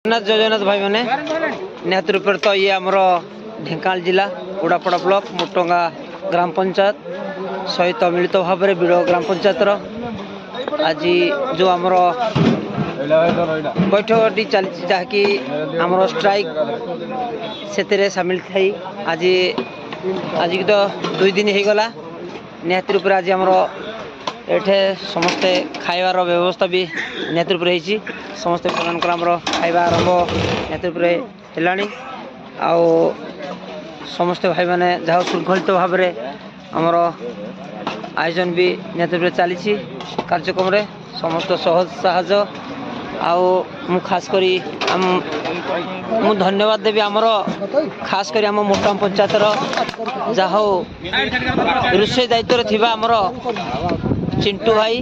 जय जगन्नाथ भाई मैंने निहत रूप तो ये आमर ढेंकानाल जिला उड़ापड़ा ब्लॉक मोटंगा ग्राम पंचायत सहित मिलित भाव में बीड़ ग्राम पंचायत आज जो आमर बैठकटी चली जहाँकि आमर स्ट्राइक से सामिल थी आज आज की तो 2 दिन हो गला निहत रूप आज आमर एठे समस्ते खाइबार व्यवस्था भी निहत रूप समस्ते आमर खाइबा आरंभ निहत रूप है आउ समस्ते भाई मैंने जहाँ शृंखलित भाव में आमर आयोजन भी निहत रूप चली कार्यक्रम रे समस्त सहज साहय आउ मु खास करी मु धन्यवाद देवी आमर खास करी आम मोटाम पंचायतर जहाँ रोषे दायित्व थी आमर चिंटू भाई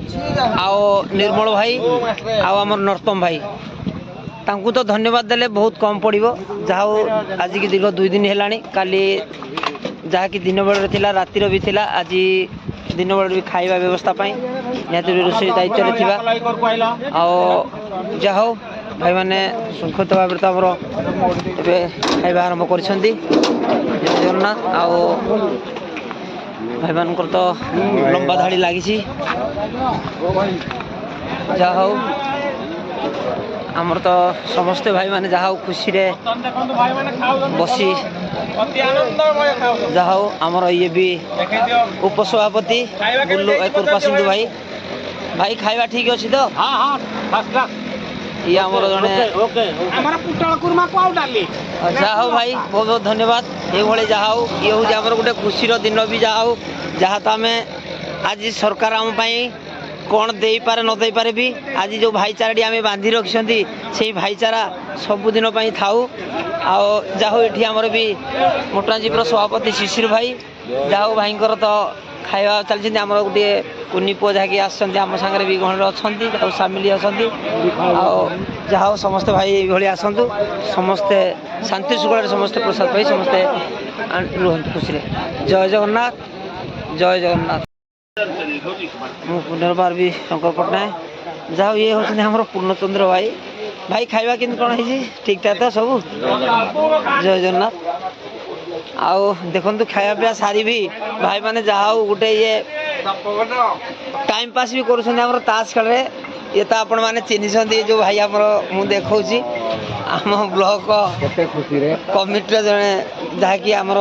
आओ निर्मल भाई आओ आमर नरोत्तम भाई तांकु तो धन्यवाद देले बहुत कम पड़ो जहाँ आज की दीर्घ 2 दिन है काली जहाँ कि दिन बेल थिला रातिर भी थिला आज दिन बेल भी खाइबा व्यवस्था निहत रोषे दायित्व थी आओ जहाँ भाई मैंने शृंखलित भाव में तो आमर खाइबा आरंभ कर जगन्नाथ आओ भाई मान तो लंबा धाड़ी लगी जहाँ आमर तो समस्ते भाई मैंने जहाँ खुशी रे बसी जहाँ आमर ये भी उपसभापति बुल्लू कृपा सिंधु भाई भाई खाइबा ठीक अच्छी तो ये आमर जड़े जहाँ भाई बहुत बहुत धन्यवाद ये जहाँ ये हूँ आमर गोटे खुशी दिन भी जहाँ तो आम आज सरकार आम कौन दे पारे न दे पारे भी आज जो भाईचाराटी आम बांधि रखिंट से भाईचारा सबुदिन थाऊ आउ ये आमर भी मोटाजीपर सभापति शिशिर भाई जहाँ भाई तो खाଇବା चलती आम गोटे कुनी पुआ जहाँकि आम सागर भी गहण अच्छा सामिल अच्छा जहाँ समस्त भाई ये आसतु समस्ते शांति शुक्ल समस्ते प्रसाद पाई समस्ते रुहतु खुशी जय जगन्नाथ जय जगन्नाथ मु पुनर्बार भी शंकर पट्टनायक जहाँ ये होती आम पूर्णचंद्र भाई भाई खाଇବା केमती कौन है ठीक ठाक तो सब जय जगन्नाथ आउ देखु खाया पिया सारी भी भाई माने जहाँ गोटे ये टाइम पास भी कर ताश खेल ये तो आपण मैंने चिन्ह जो भाई आम मु देखा आम ब्लॉक कमिटी जड़े जहाँकि आमर